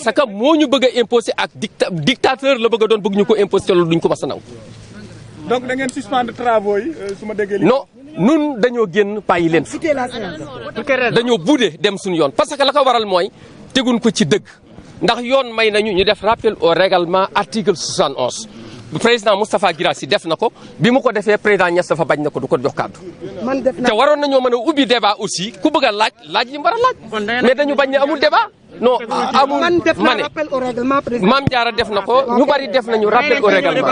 parce que moo ñu bëgg a imposer ak dictateur la bëgg a doon bëgg ñu ko imposer te loolu duñ ko mas a naw. donc da ngeen suspendre travaux yi su ma déggee. non nun dañoo génn bàyyi leen fi dañoo buudee dem suñu yoon parce que la ko waral mooy teguñ ko ci dëgg ndax yoon may nañu ñu def rappel au règlement article 71. président Moustapha Guirassy def na ko bi mu ko defee président Niass dafa bañ na ko du ko jox kàddu te waroon nañoo mën a ubbi débat aussi ku bëgg a laaj li mu war a laaj mais dañu bañ ne amul débat non amul ma ne Mame Diarra def na ko ñu bari def nañu rappel au règlement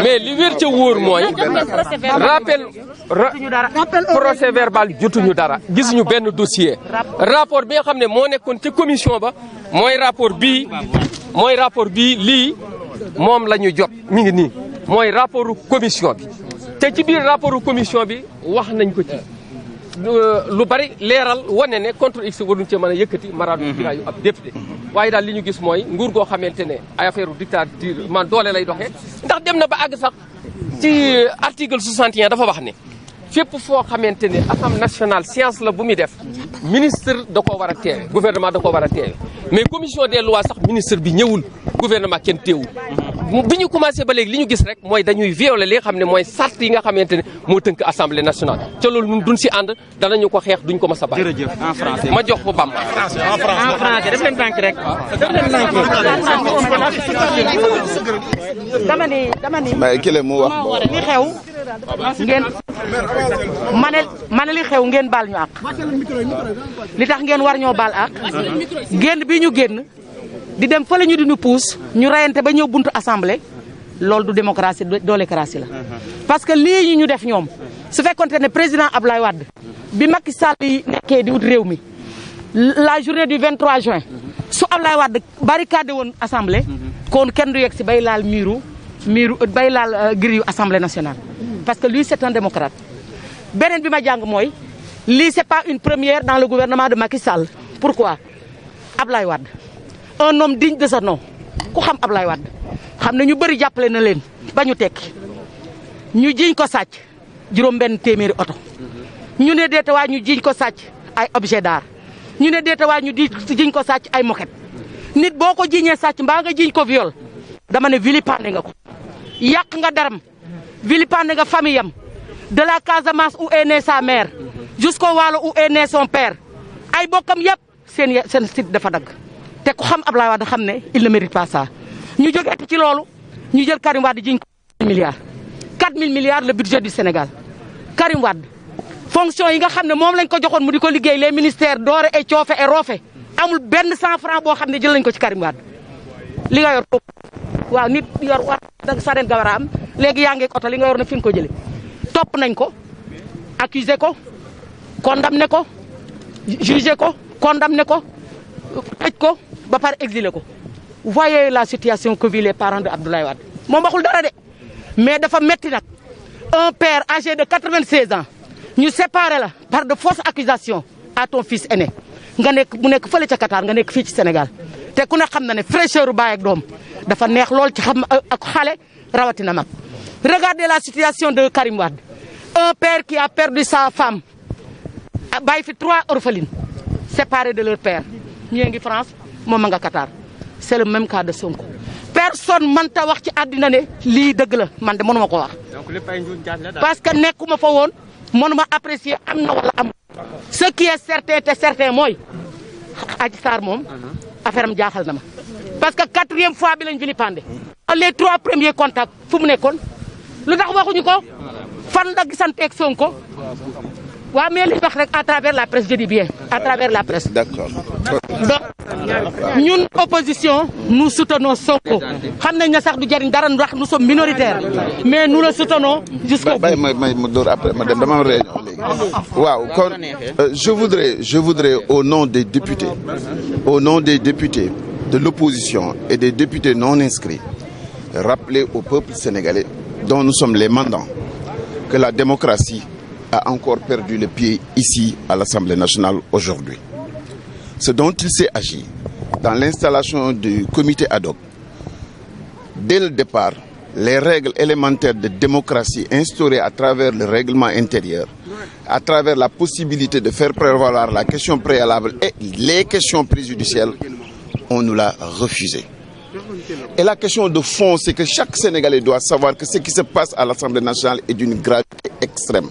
mais li wér ca wóor mooy procès verbal jotuñu dara gisuñu benn dossier rapport bi nga xam ne moo nekkoon ca commission ba mooy rapport bii lii moom la ñu jot mi ngi nii mooy rapportu commission bi te ci biir rapportu commission bi wax nañ ko ci lu bari leeral wane ne contre x waruñ ci mën a yëkkati maraadu biraayu ab député waaye daal li ñu gis mooy nguur goo xamante ne ay affaire dictature man doole lay doxee ndax dem na ba àgg sax ci article 61 dafa wax ne fépp foo xamante ne assemblée nationale séance la bu muy def ministre da koo war a teewe gouvernement da koo war a teewe mais commission des lois sax ministre bi ñëwul gouvernement kenn teewul bi ñu commencé ba léegi li ñu gis rek mooy dañuy violer li nga xam ne mooy sart yi nga xamante ne moo tënk assemblée nationale ca loolu ñun duñ si ànd danañu ko xeex duñ ko mas a bàyyi. jërëjëf en français ma jox ko Bamba. en français def leen tànk rek. dama ni. mais kile mu wax. li xew ngeen ma ne li xew ngeen baal ñu àq li tax ngeen war ñoo baal àq génn bi ñu génn di dem fële ñu di ñu puus ñu reyante ba ñëw buntu assemblée loolu du démocratie dolécratie la. parce que lii ñu def ñoom su fekkonte ne président Abdoulaye Wade bi Macky Sall yi nekkee di wut réew mi la journée du 23 juin su Abdoulaye Wade barricade woon assemblée kon kenn du yegg si bay laal bay laal grille assemblée nationale. parce que lui c'est un démocrate beneen bi ma jàng mooy lii c'est pas une première dans le gouvernement de Macky Sall. pourquoi Abdoulaye Wade un homme digne de ce nom ku xam Abdoulaye Wade xam ne ñu bëri jàppale na leen ba ñu tekki ñu jiñ ko sàcc juróom-benn téeméeri oto ñu ne deetawaay ñu jiñ ko sàcc ay objet d'art ñu ne deetawaay ñu jiñ ko sàcc ay moquette nit boo ko jiñee sàcc mbaa nga jiñ ko viol dama ne vilipendé nga ko yàq nga daram vilipendé nga famille am de la Casamance où est née sa mère jusqu'au Waalo où est né son père ay bokkam yëpp seen site dafa dagg te ku xam Abdoulaye Wade xam ne il ne mérite pas ça ñu jógeeti ci loolu ñu jël Karim Wade jiñ ko 4 000 milliards le budget du Sénégal Karim Wade fonction yi nga xam ne moom lañ ko joxoon mu di ko liggéey les ministères Doore et Coofe et Roofe amul benn 100 francs boo xam ne jël nañ ko ci Karim Wade li nga yor waaw nit yor wa Saden Gawara am léegi yaa ngeeg oto li nga yor na fi nga ko jëlee topp nañ ko accusé ko condamné ko jugé ko condamné ko tëj ko ba pare exilé ko voyez la situation que vivent les parents de Abdoulaye Wade moom waxul dara de mais dafa metti nag un père âgé de 96 ans ñu séparé la par de fausses accusations à ton fils aîné nga nekk mu nekk fële ca Qatar nga nekk fii ci Sénégal te ku ne xam na ne fraîcheur baay ak doom dafa neex lool ci xam ak xale rawatina mag. Regardez la situation de Karim Wade un père qui a perdu sa femme bàyyi fi 3 orphelines séparées de leur père ñii ngi France moom ma nga Qatar c'est le même cas de Sonko. personne mënta wax ci àddina ne lii dëgg la man de mënuma ko wax. parce que nekkuma fa woon mënuma apprécier am na wala am. ce qui est certain te certain mooy Adji Sarr moom affaire am jaaxal na ma parce que 4e fois bi lañ vilipendé les 3 premiers contacts fu mu nekkoon lu tax waxuñu ko fan la gisanteeg Sonko waaw mais li wax rek à travers la presse je dis bien à travers la presse. D'accord. donc ñun opposition nous soutenons Sonko xam nañ ne sax du jariñ dara ndax nous sommes minoritaires mais nous le soutenons jusqu'au bout. may door après ma dem dama am réunion léegi. waaw kon je voudrais au nom des députés de l'opposition et des députés non inscrits rappeler au peuple sénégalais dont nous sommes les mandants que la démocratie a encore perdu le pied ici à l'Assemblée nationale aujourd'hui. Ce dont il s'est agi dans l'installation du comité ad hoc, dès le départ, les règles élémentaires de démocratie instaurées à travers le règlement intérieur, à travers la possibilité de faire prévaloir la question préalable et les questions préjudicielles on nous l'a refusé. Et la question de fond, c'est que chaque Sénégalais doit savoir que ce qui se passe à l'Assemblée nationale est d'une gravité extrême.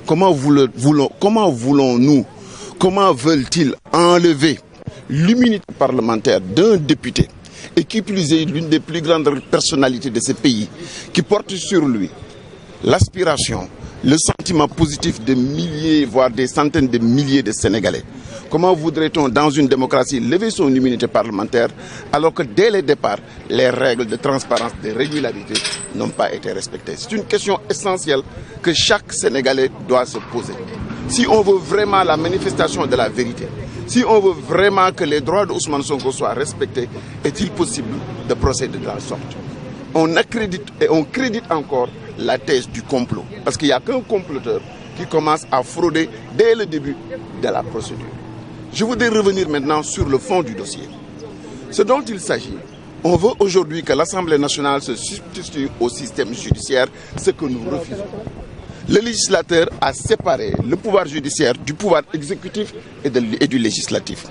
Comment voulons-nous, comment veulent-ils enlever l'immunité parlementaire d'un député et qui plus est l'une des plus grandes personnalités de ce pays, qui porte sur lui l'aspiration, le sentiment positif de milliers, voire des centaines de milliers de Sénégalais. Comment voudrait-on, dans une démocratie, lever son immunité parlementaire alors que dès le départ, les règles de transparence, de régularité n'ont pas été respectées? C'est une question essentielle que chaque Sénégalais doit se poser. Si on veut vraiment la manifestation de la vérité, si on veut vraiment que les droits d'Ousmane Sonko soient respectés, est-il possible de procéder de la sorte? On accrédite et on crédite encore la thèse du complot. Parce qu'il n'y a qu'un comploteur qui commence à frauder dès le début de la procédure. Je voudrais revenir maintenant sur le fond du dossier. Ce dont il s'agit, on veut aujourd'hui que l'Assemblée nationale se substitue au système judiciaire, ce que nous refusons. Le législateur a séparé le pouvoir judiciaire du pouvoir exécutif et du législatif.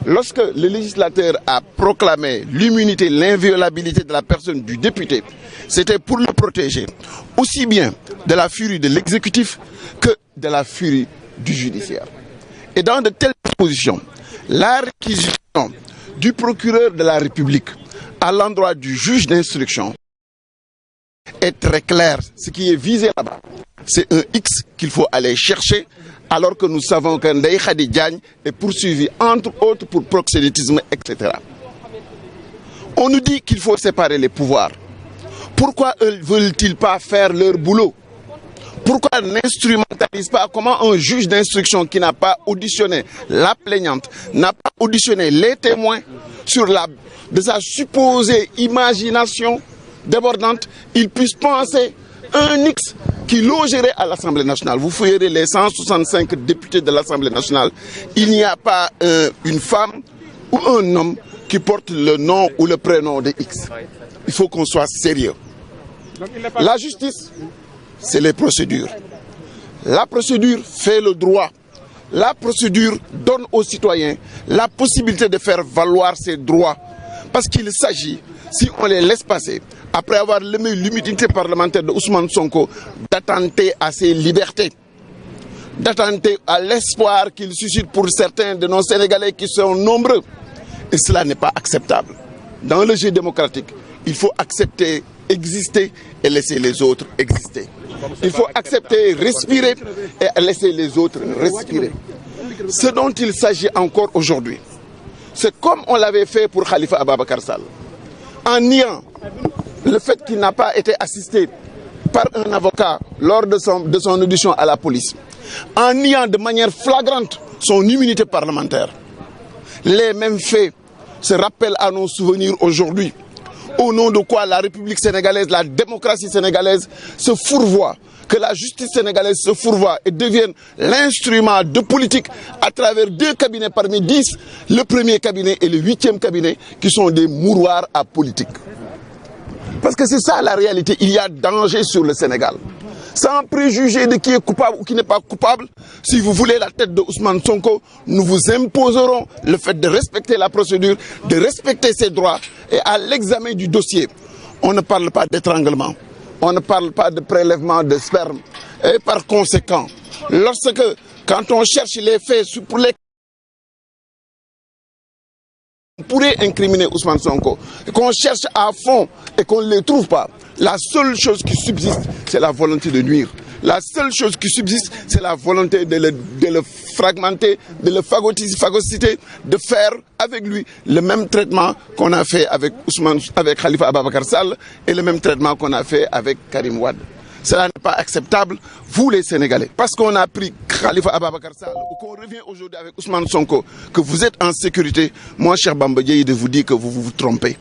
Lorsque le législateur a proclamé l'immunité, l'inviolabilité de la personne du député, c'était pour le protéger aussi bien de la furie de l'exécutif que de la furie du judiciaire. Et dans de telles dispositions, la réquisition du procureur de la République à l'endroit du juge d'instruction est très claire. Ce qui est visé là-bas, c'est un X qu'il faut aller chercher, alors que nous savons que Ndeye Khady Diagne est poursuivi entre autres pour proxénétisme, etc. On nous dit qu'il faut séparer les pouvoirs. Pourquoi ne veulent-ils pas faire leur boulot? Pourquoi n'instrumentalise pas comment un juge d'instruction qui n'a pas auditionné la plaignante, n'a pas auditionné les témoins de sa supposée imagination débordante, il puisse penser un X qui logerait à l'Assemblée nationale? Vous fouillerez les 165 députés de l'Assemblée nationale. Il n'y a pas une femme ou un homme qui porte le nom ou le prénom de X. Il faut qu'on soit sérieux. La justice, c'est les procédures. La procédure fait le droit. La procédure donne aux citoyens la possibilité de faire valoir ses droits. Parce qu'il s'agit, si on les laisse passer, après avoir levé l'immunité parlementaire de Ousmane Sonko, d'attenter à ses libertés, d'attenter à l'espoir qu'il suscite pour certains de nos Sénégalais qui sont nombreux. Et cela n'est pas acceptable. Dans le jeu démocratique, il faut accepter, exister et laisser les autres exister. Il faut accepter, respirer et laisser les autres respirer. Ce dont il s'agit encore aujourd'hui, c'est comme on l'avait fait pour Khalifa Ababacar Sall, en niant le fait qu'il n'a pas été assisté par un avocat lors de son audition à la police, en niant de manière flagrante son immunité parlementaire. Les mêmes faits se rappellent à nos souvenirs aujourd'hui, au nom de quoi la République sénégalaise, la démocratie sénégalaise se fourvoie, que la justice sénégalaise se fourvoie et devienne l'instrument de politique à travers 2 cabinets parmi 10, le premier cabinet et le 8e cabinet, qui sont des mouroirs à politique. Parce que c'est ça la réalité, il y a danger sur le Sénégal. Sans préjuger de qui est coupable ou qui n'est pas coupable, si vous voulez la tête de Ousmane Sonko, nous vous imposerons le fait de respecter la procédure, de respecter ses droits. Et à l'examen du dossier, on ne parle pas d'étranglement, on ne parle pas de prélèvement de sperme. Et par conséquent, quand on cherche les faits pour lesquels on pourrait incriminer Ousmane Sonko, et qu'on cherche à fond et qu'on ne les trouve pas, la seule chose qui subsiste, c'est la volonté de nuire. La seule chose qui subsiste, c'est la volonté de le fragmenter, de le phagocyter, de faire avec lui le même traitement qu'on a fait avec Khalifa Ababacar Sall et le même traitement qu'on a fait avec Karim Wade. Cela n'est pas acceptable, vous les Sénégalais. Parce qu'on a pris Khalifa Ababacar Sall ou qu'on revient aujourd'hui avec Ousmane Sonko, que vous êtes en sécurité, moi, cher Bamba Dièye, de vous dire que vous vous trompez.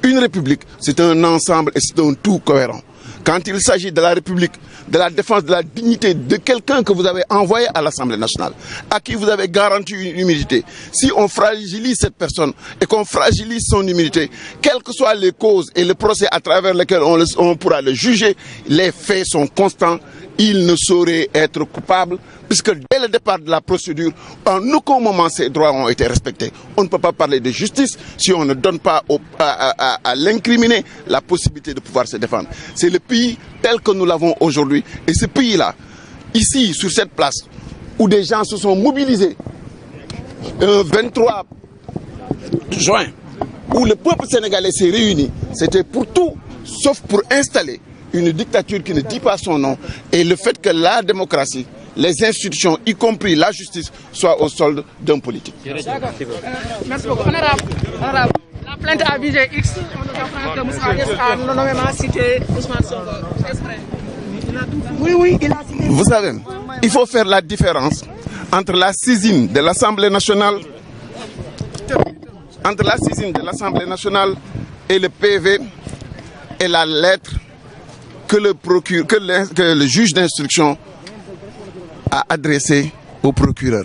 Une république, c'est un ensemble et c'est un tout cohérent. Quand il s'agit de la République, de la défense de la dignité de quelqu'un que vous avez envoyé à l'Assemblée nationale, à qui vous avez garanti une immunité, si on fragilise cette personne et qu'on fragilise son immunité, quelles que soient les causes et le procès à travers lesquels on pourra le juger, les faits sont constants il ne saurait être coupable, puisque dès le départ de la procédure, en aucun moment ces droits ont été respectés. On ne peut pas parler de justice si on ne donne pas à l'incriminé la possibilité de pouvoir se défendre. C'est le pays tel que nous l'avons aujourd'hui. Et ce pays-là, ici, sur cette place, où des gens se sont mobilisés, 23 juin, où le peuple sénégalais s'est réuni, c'était pour tout, sauf pour installer une dictature qui ne dit pas son nom, et le fait que la démocratie, les institutions, y compris la justice, soient au solde d'un politique. Merci beaucoup. Honorable, la plainte a visé X. On nous apprend que Moussa Niasse a nommément cité Ousmane Sonko. Oui, il a cité. Vous savez, il faut faire la différence entre la saisine de l'Assemblée nationale, et le PV et la lettre que le juge d'instruction a adressée au procureur.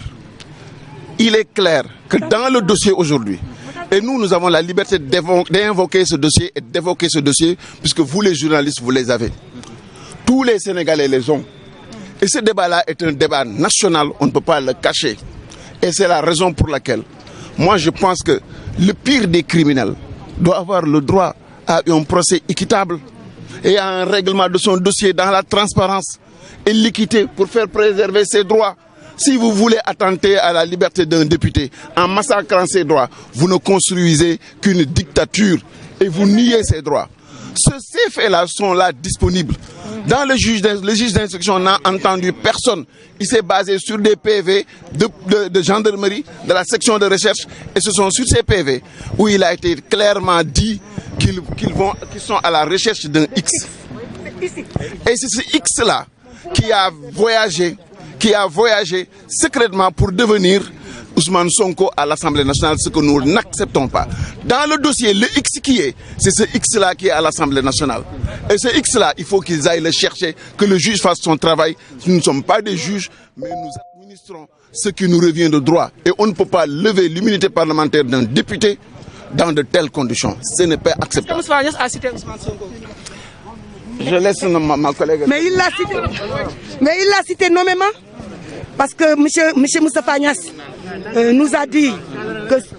Il est clair que dans le dossier aujourd'hui, et nous avons la liberté d'invoquer ce dossier et d'évoquer ce dossier, puisque vous les journalistes, vous les avez. Tous les Sénégalais les ont. Et ce débat-là est un débat national, on ne peut pas le cacher. Et c'est la raison pour laquelle, moi je pense que le pire des criminels doit avoir le droit à un procès équitable et à un règlement de son dossier dans la transparence et l'équité pour faire préserver ses droits. Si vous voulez attenter à la liberté d'un député en massacrant ses droits, vous ne construisez qu'une dictature et vous niez ses droits. Ces faits-là sont là disponibles. Dans le juge d'instruction, on n'a entendu personne. Il s'est basé sur des PV de gendarmerie, de la section de recherche, et ce sont sur ces PV où il a été clairement dit qu'ils sont à la recherche d'un X. Et c'est ce X-là qui a voyagé secrètement pour devenir Ousmane Sonko à l'Assemblée nationale, ce que nous n'acceptons pas. Dans le dossier, le X c'est ce X-là qui est à l'Assemblée nationale. Et ce X-là, il faut qu'ils aillent le chercher, que le juge fasse son travail. Nous ne sommes pas des juges, mais nous administrons ce qui nous revient de droit. Et on ne peut pas lever l'immunité parlementaire d'un député dans de telles conditions. Ce n'est pas acceptable. Moussa Niasse a cité Ousmane Sonko. Je laisse ma collègue. Mais il l'a cité nommément. Parce que M. Moustapha Niasse nous a dit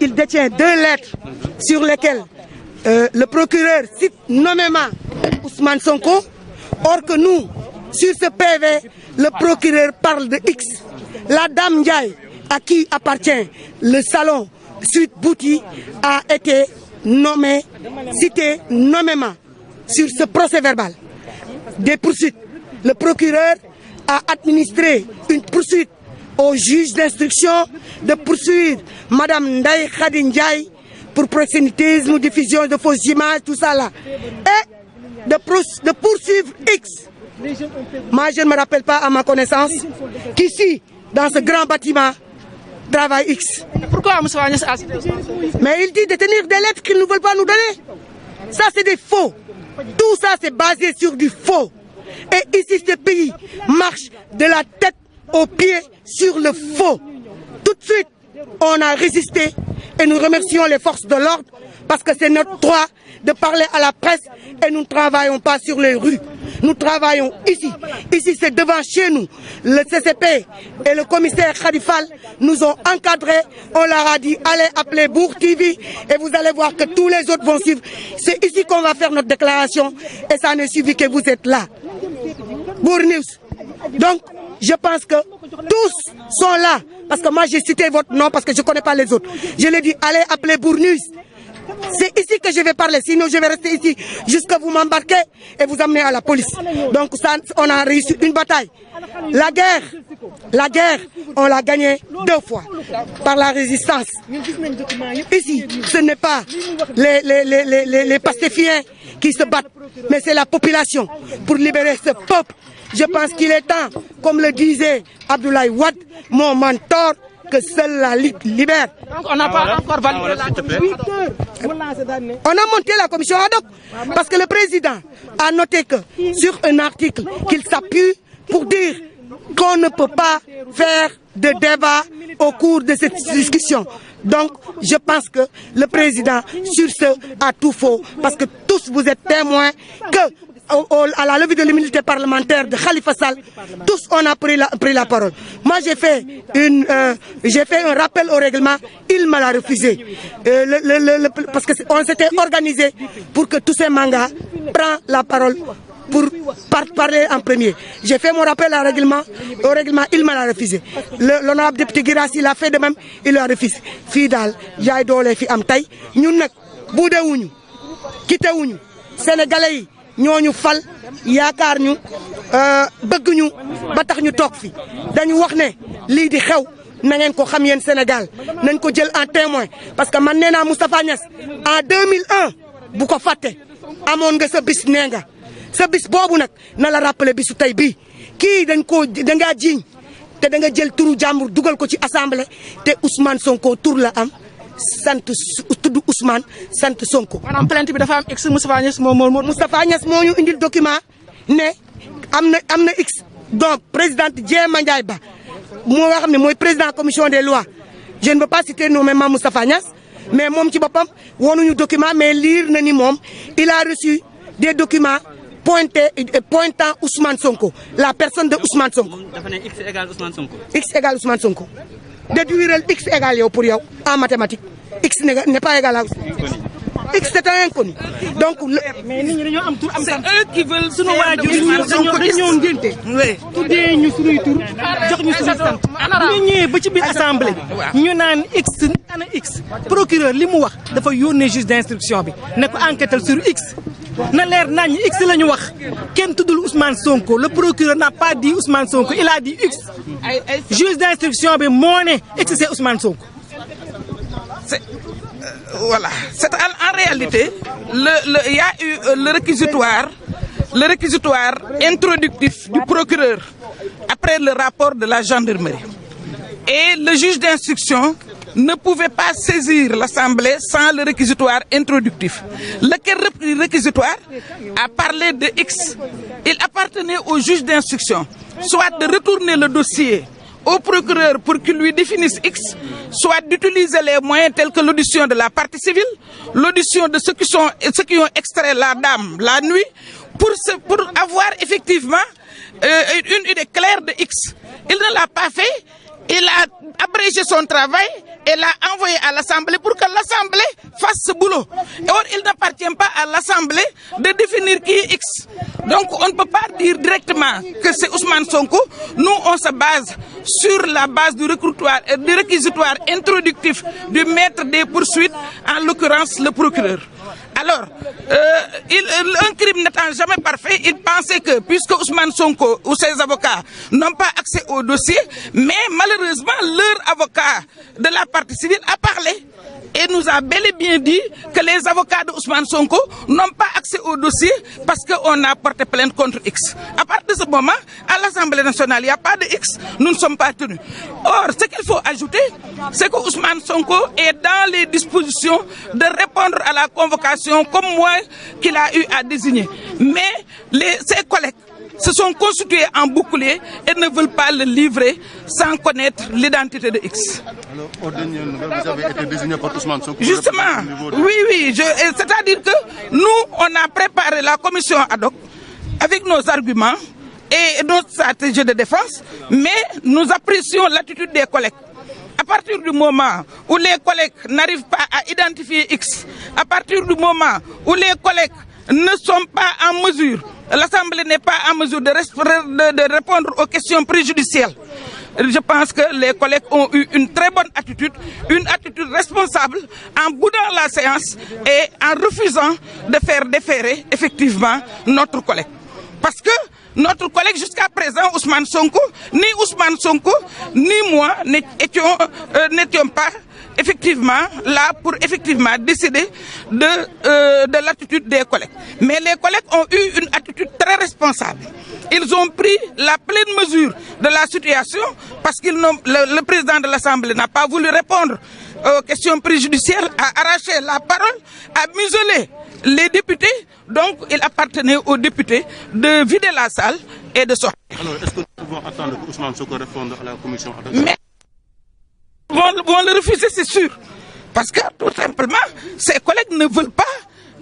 qu'il détient 2 lettres sur lesquelles le procureur cite nommément Ousmane Sonko. Or que nous, sur ce PV, le procureur parle de X. La dame Ndiaye, à qui appartient le salon Suite Bouti, a été citée nommément sur ce procès verbal. Des poursuites. Le procureur a administré une poursuite au juge d'instruction de poursuivre Mme Ndaye Khady Ndiaye pour proxénétisme, diffusion de fausses images, tout ça là. Et de poursuivre X. Moi, je ne me rappelle pas à ma connaissance qu'ici, dans ce grand bâtiment, travaille X. Pourquoi M. Agnès a cité Ousmane Sonko? Mais il dit détenir des lettres qu'ils ne veulent pas nous donner. Ça, c'est des faux. Tout ça, c'est basé sur du faux. Et ici, ce pays marche de la tête aux pieds sur le faux. Tout de suite, on a résisté et nous remercions les forces de l'ordre parce que c'est notre droit de parler à la presse et nous ne travaillons pas sur les rues. Nous travaillons ici. Ici, c'est devant chez nous. Le CCP et le commissaire Khadifal nous ont encadrés. On leur a dit, allez appeler Bourg TV et vous allez voir que tous les autres vont suivre. C'est ici qu'on va faire notre déclaration et ça ne suffit que vous êtes là. Bourg News. Donc, je pense que tous sont là. Parce que moi, j'ai cité votre nom parce que je ne connais pas les autres. Je l'ai dit, allez appeler Bourg News. C'est ici que je vais parler, sinon je vais rester ici jusqu'à vous m'embarquer et vous amener à la police. Donc ça, on a réussi une bataille. La guerre, on l'a gagnée 2 fois par la résistance. Ici, ce n'est pas les pastéfiens qui se battent, mais c'est la population pour libérer ce peuple. Je pense qu'il est temps, comme le disait Abdoulaye Wade, mon mentor, que seule la lutte libère. Donc on n'a pas encore validé la commission. On a monté la commission ad hoc parce que le président a noté que sur un article qu'il s'appuie pour dire qu'on ne peut pas faire de débat au cours de cette discussion. Donc je pense que le président sur ce a tout faux parce que tous vous êtes témoins que à la levée de l'immunité parlementaire de Khalifa Sall, tous on a pris la parole. Moi j'ai fait un rappel au règlement, il me l'a refusé. Parce qu'on s'était organisé pour que tous ces mangas prennent la parole pour parler en premier. J'ai fait mon rappel au règlement, il me l'a refusé. L'honorable député Guirassy l'a fait de même, il l'a refusé. Fidal, yaay doole fi am tay ñun nak boudé wuñu kité wuñu sénégalais yi ñoñu fal yaakar ñu bëgg ñu ba tax ñu tok fi dañu wax né li di xew na ngeen ko xam yeen Sénégal nañ ko jël en témoin parce que man néna Moustapha Niasse en 2001 bu ko faté amone nga sa bis né nga sa bis bobu nak na la rappeler bisu tay bi ki dañ ko da nga jiñ té da nga jël turu jambour dugal ko ci assemblée té Ousmane Sonko tur la am sant tudd Ousmane sant Sonko. maanaam plainte bi dafa am ex Moustapha Niasse Moustapha Niasse moo ñu indil document ne am na ex donc présidente Diema Ndiaye Ba moo nga xam ne mooy président commission des lois je ne veux pas citer nommément Moustapha Niasse mais moom ci boppam wonuñu document mais lire na ni moom il a reçu des documents pointant Ousmane Sonko la personne de Ousmane Sonko. dafa ne X égale Ousmane Sonko. X égale Ousmane Sonko. Déduire X égale yow pour yow en mathématiques X n'est pas égal à X c'est un inconnu. Donc mais nit ñi dañoo am tur am c'est eux qui veulent sunu waajur dañoo ngénte tuddee ñu sunuy tur jox ñu sunuy sant ñu ñëwee ba ci biir assemblée bi ñu naan X ana X procureur li mu wax dafa yónnee juge d'instruction bi ne ko enquêtal sur X na leer nañ X la ñu wax kenn tuddul Ousmane Sonko le procureur n'a pas dit Ousmane Sonko il a dit X juge d'instruction bi moo ne X c'est Ousmane Sonko. Voilà, en réalité, il y a eu le réquisitoire introductif du procureur après le rapport de la gendarmerie. Et le juge d'instruction ne pouvait pas saisir l'Assemblée sans le réquisitoire introductif. Lequel réquisitoire a parlé de X. Il appartenait au juge d'instruction, soit de retourner le dossier au procureur pour qu'il lui définisse X, soit d'utiliser les moyens tels que l'audition de la partie civile, l'audition de ceux qui ont extrait la dame la nuit, pour avoir effectivement une idée claire de X. Il ne l'a pas fait, il a abrégé son travail et l'a envoyé à l'Assemblée pour que l'Assemblée fasse ce boulot. Or, il n'appartient pas à l'Assemblée de définir qui est X. Donc, on ne peut pas dire directement que c'est Ousmane Sonko. Nous, on se base sur la base du réquisitoire introductif du maître des poursuites, en l'occurrence le procureur. Alors, un crime n'étant jamais parfait, il pensait que, puisque Ousmane Sonko ou ses avocats n'ont pas accès au dossier, mais malheureusement, leur avocat de la partie civile a parlé et nous a bel et bien dit que les avocats de Ousmane Sonko n'ont pas accès au dossier parce qu'on a porté plainte contre X. À partir de ce moment, à l'Assemblée nationale, il n'y a pas de X, nous ne sommes pas tenus. Or, ce qu'il faut ajouter, c'est que Ousmane Sonko est dans les dispositions de répondre à la convocation comme moi qu'il a eu à désigner. Mais ses collègues se sont constitués en bouclier et ne veulent pas le livrer sans connaître l'identité de X. Alors, au dernier nouvelle, vous avez été désigné par Ousmane Sonko. Justement, oui, c'est-à-dire que nous, on a préparé la commission ad hoc avec nos arguments et notre stratégie de défense, mais nous apprécions l'attitude des collègues. À partir du moment où les collègues n'arrivent pas à identifier X, à partir du moment où les collègues ne sont pas en mesure, l'Assemblée n'est pas en mesure de répondre aux questions préjudicielles. Je pense que les collègues ont eu une très bonne attitude, une attitude responsable en boudant la séance et en refusant de faire déférer effectivement notre collègue. Parce que notre collègue jusqu'à présent, Ousmane Sonko, ni moi n'étions pas effectivement là pour effectivement décider de l'attitude des collègues. Mais les collègues ont eu une attitude très responsable. Ils ont pris la pleine mesure de la situation parce que le président de l'Assemblée n'a pas voulu répondre aux questions préjudicielles, a arraché la parole, a muselé les députés. Donc, il appartenait aux députés de vider la salle et de sortir. Alors, est-ce que nous pouvons attendre que Ousmane Sonko réponde à la commission? Mais vont le refuser, c'est sûr. Parce que, tout simplement, ses collègues ne veulent pas,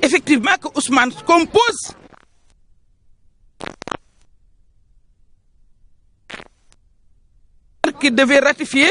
effectivement, que Ousmane compose qui devait ratifier